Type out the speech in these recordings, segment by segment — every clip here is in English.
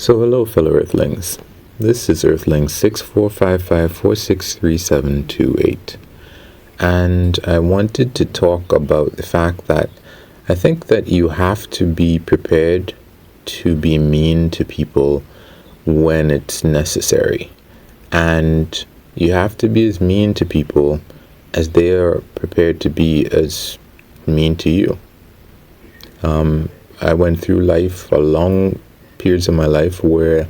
So hello fellow Earthlings. This is Earthling 6455463728. And I wanted to talk about the fact that I think that you have to be prepared to be mean to people when it's necessary. And you have to be as mean to people as they are prepared to be as mean to you. I went through life, a long periods of my life where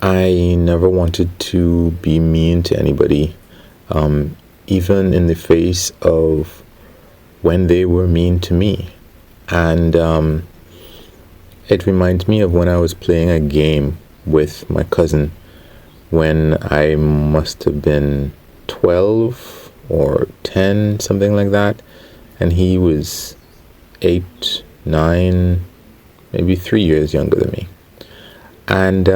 I never wanted to be mean to anybody, even in the face of when they were mean to me. And it reminds me of when I was playing a game with my cousin when I must have been 12 or 10, something like that. And he was 8, 9, maybe 3 years younger than me. And,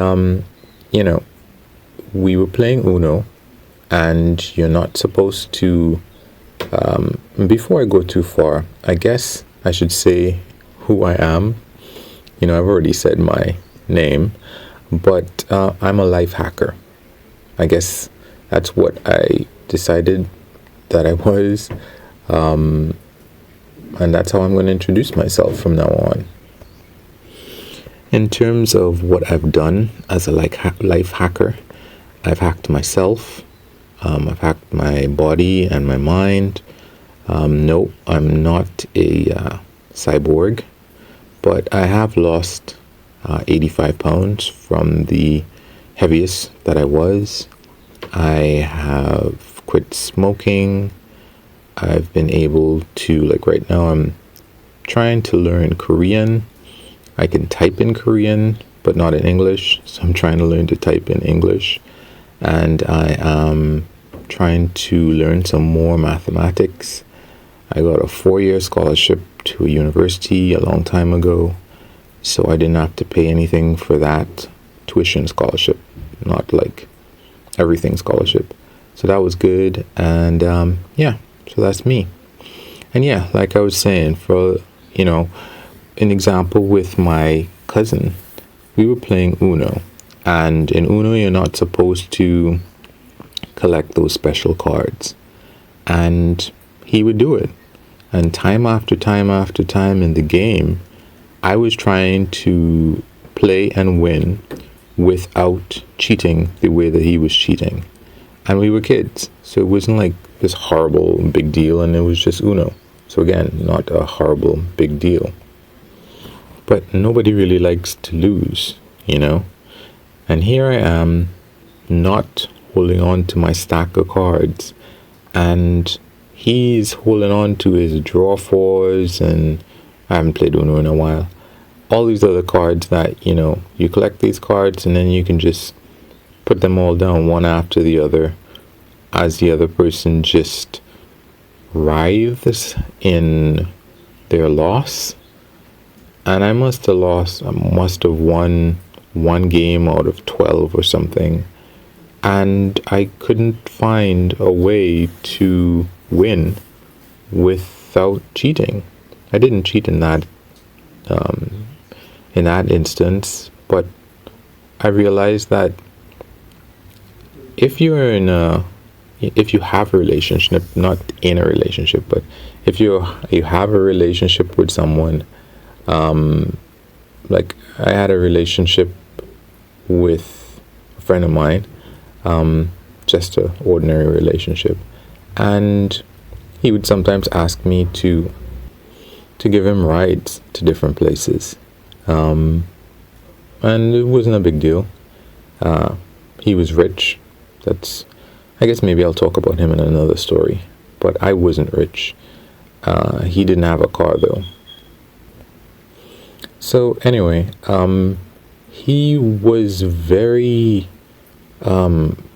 we were playing Uno, and you're not supposed to, before I go too far, I guess I should say who I am. I've already said my name, but I'm a life hacker. I guess that's what I decided that I was, and that's how I'm going to introduce myself from now on. In terms of what I've done as a life hacker, I've hacked myself, I've hacked my body and my mind. No, I'm not a cyborg, but I have lost 85 pounds from the heaviest that I was. I have quit smoking. I've been able to, right now, I'm trying to learn Korean. I can type in Korean, but not in English. So I'm trying to learn to type in English. And I am trying to learn some more mathematics. I got a 4-year scholarship to a university a long time ago. So I didn't have to pay anything for that tuition scholarship, not like everything scholarship. So that was good. And so that's me. And like I was saying, for, an example with my cousin, we were playing Uno, and in Uno you're not supposed to collect those special cards, and he would do it, and time after time after time in the game I was trying to play and win without cheating the way that he was cheating. And we were kids, so it wasn't like this horrible big deal, and it was just Uno, so again, not a horrible big deal. But nobody really likes to lose, And here I am, not holding on to my stack of cards, and he's holding on to his draw fours, and I haven't played Uno in a while. All these other cards that, you collect these cards, and then you can just put them all down one after the other, as the other person just writhes in their loss. And I must have won one game out of 12 or something. And I couldn't find a way to win without cheating. I didn't cheat in that instance, but I realized that if you have a relationship, not in a relationship, but if you have a relationship with someone, like I had a relationship with a friend of mine, just an ordinary relationship, and he would sometimes ask me to give him rides to different places, and it wasn't a big deal. He was rich. I guess maybe I'll talk about him in another story, but I wasn't rich. He didn't have a car though. So anyway, he was very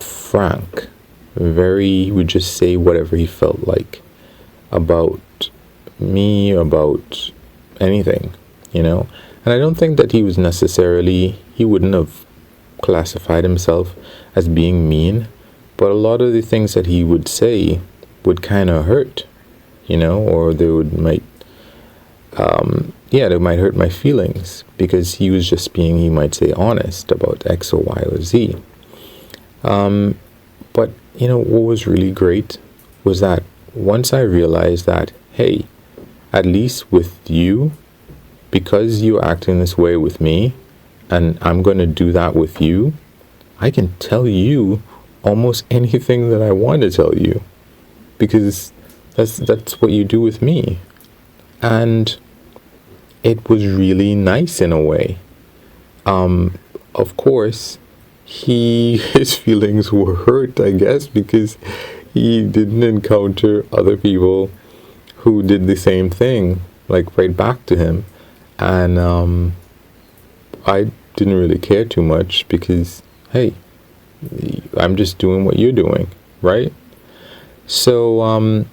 frank. He would just say whatever he felt like about me, about anything, And I don't think that he wouldn't have classified himself as being mean, but a lot of the things that he would say would kind of hurt, or they might yeah, that might hurt my feelings because he was just being, he might say, honest about X or Y or Z. But, what was really great was that once I realized that, hey, at least with you, because you're acting this way with me, and I'm going to do that with you, I can tell you almost anything that I want to tell you because that's what you do with me. And it was really nice in a way. Of course, his feelings were hurt, I guess, because he didn't encounter other people who did the same thing, like right back to him. And I didn't really care too much because, hey, I'm just doing what you're doing, right? So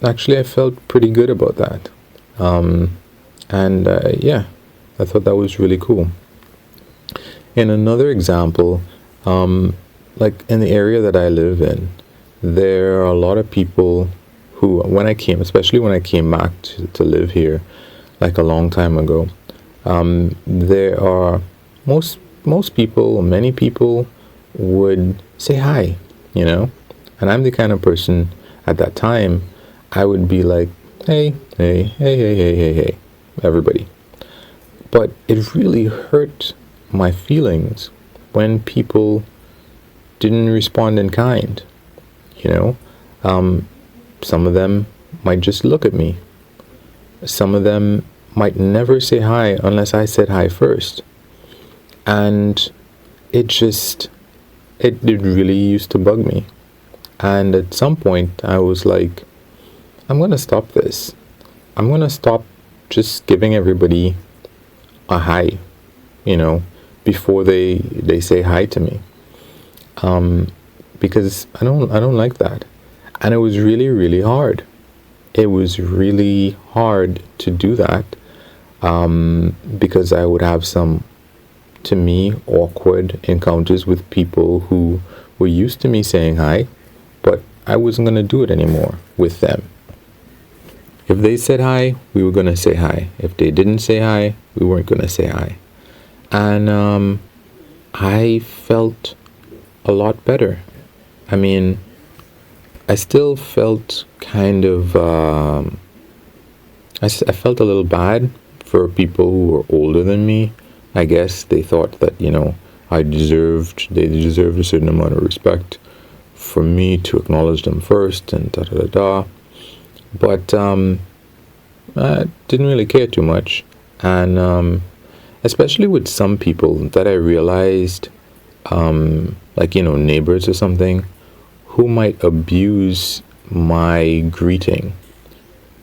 actually, I felt pretty good about that. And yeah, I thought that was really cool. In another example, like in the area that I live in, there are a lot of people who, especially when I came back to live here, like a long time ago, there are most people, or many people, would say hi, and I'm the kind of person at that time I would be like, hey, hey, hey, hey, hey, hey, hey, everybody. But it really hurt my feelings when people didn't respond in kind. Some of them might just look at me. Some of them might never say hi unless I said hi first. And it really used to bug me. And at some point I was like, I'm going to stop this. I'm going to stop just giving everybody a hi, before they say hi to me. Because I don't like that. And it was really, really hard. It was really hard to do that, because I would have some, to me, awkward encounters with people who were used to me saying hi, but I wasn't going to do it anymore with them. If they said hi, we were going to say hi. If they didn't say hi, we weren't going to say hi. And I felt a lot better. I mean, I still felt kind of, I felt a little bad for people who were older than me. I guess they thought that, they deserved a certain amount of respect for me to acknowledge them first and da-da-da-da. But I didn't really care too much. And especially with some people that I realized, like, neighbors or something, who might abuse my greeting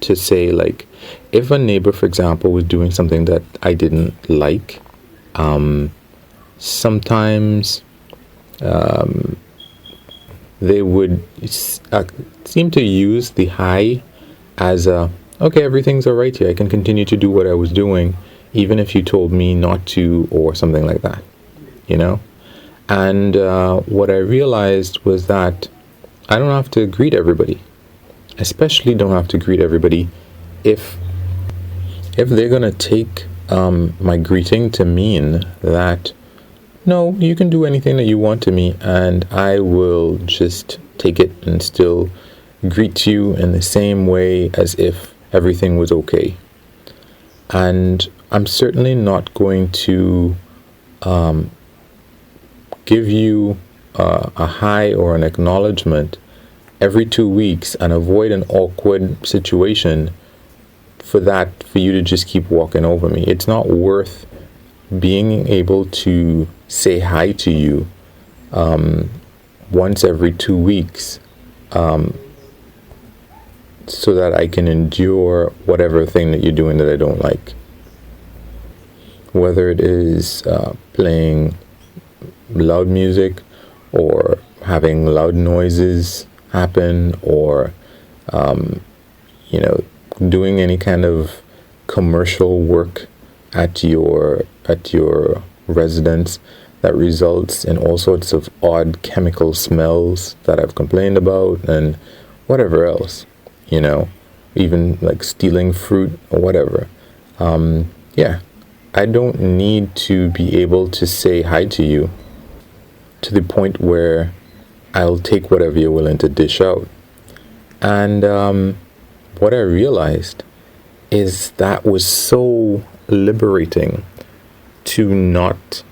to say, like, if a neighbor, for example, was doing something that I didn't like, sometimes they would seem to use the hi as a, okay, everything's all right here. I can continue to do what I was doing, even if you told me not to, or something like that, And what I realized was that I don't have to greet everybody. Especially don't have to greet everybody if they're going to take my greeting to mean that, no, you can do anything that you want to me, and I will just take it and still greet you in the same way as if everything was okay. And I'm certainly not going to give you a hi or an acknowledgement every 2 weeks and avoid an awkward situation for you to just keep walking over me. It's not worth being able to say hi to you once every 2 weeks, so that I can endure whatever thing that you're doing that I don't like. Whether it is playing loud music, or having loud noises happen, or doing any kind of commercial work at your residence that results in all sorts of odd chemical smells that I've complained about, and whatever else, even like stealing fruit or whatever. Yeah, I don't need to be able to say hi to you to the point where I'll take whatever you're willing to dish out. And what I realized is that was so liberating to not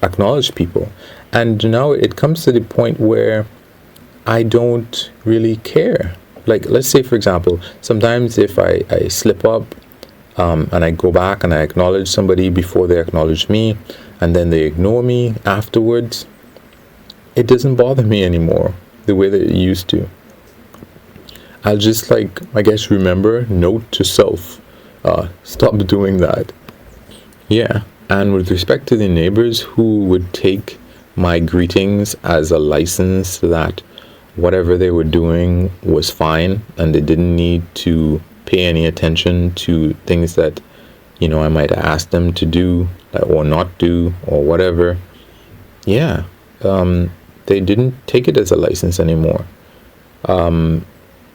acknowledge people. And now it comes to the point where I don't really care. Like, let's say, for example, sometimes if I slip up and I go back and I acknowledge somebody before they acknowledge me, and then they ignore me afterwards, it doesn't bother me anymore the way that it used to. I'll just, like, I guess, remember, note to self, stop doing that. Yeah, and with respect to the neighbors who would take my greetings as a license that whatever they were doing was fine and they didn't need to pay any attention to things that, I might ask them to do or not do or whatever. Yeah, they didn't take it as a license anymore.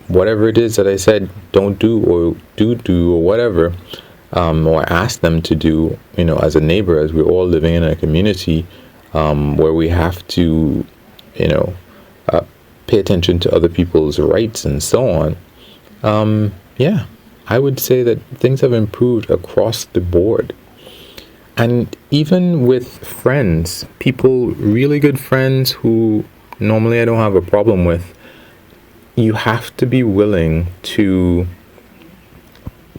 Whatever it is that I said don't do or do or whatever, or ask them to do, as a neighbor, as we're all living in a community where we have to, pay attention to other people's rights and so on. Yeah, I would say that things have improved across the board. And even with friends, people, really good friends who normally I don't have a problem with, you have to be willing to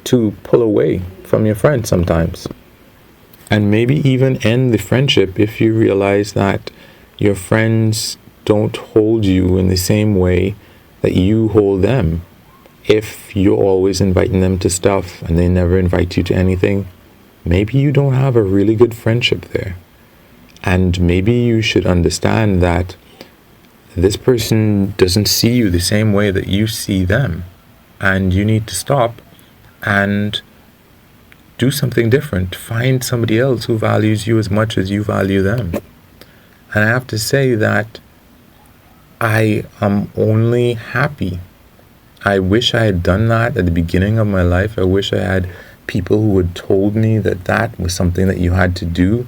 pull away from your friend sometimes. And maybe even end the friendship if you realize that your friends don't hold you in the same way that you hold them. If you're always inviting them to stuff and they never invite you to anything, maybe you don't have a really good friendship there. And maybe you should understand that this person doesn't see you the same way that you see them. And you need to stop and do something different. Find somebody else who values you as much as you value them. And I have to say that I am only happy. I wish I had done that at the beginning of my life. I wish I had people who had told me that that was something that you had to do.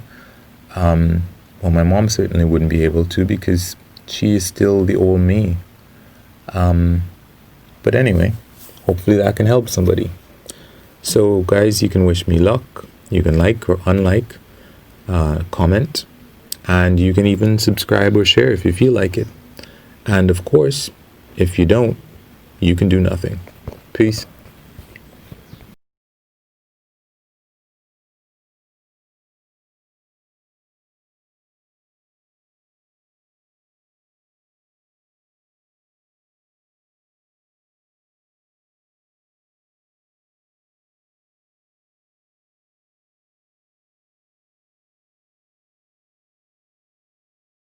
Well, my mom certainly wouldn't be able to because she is still the old me. But anyway, hopefully that can help somebody. So guys, you can wish me luck. You can like or unlike, comment, and you can even subscribe or share if you feel like it. And of course, if you don't, you can do nothing. Peace.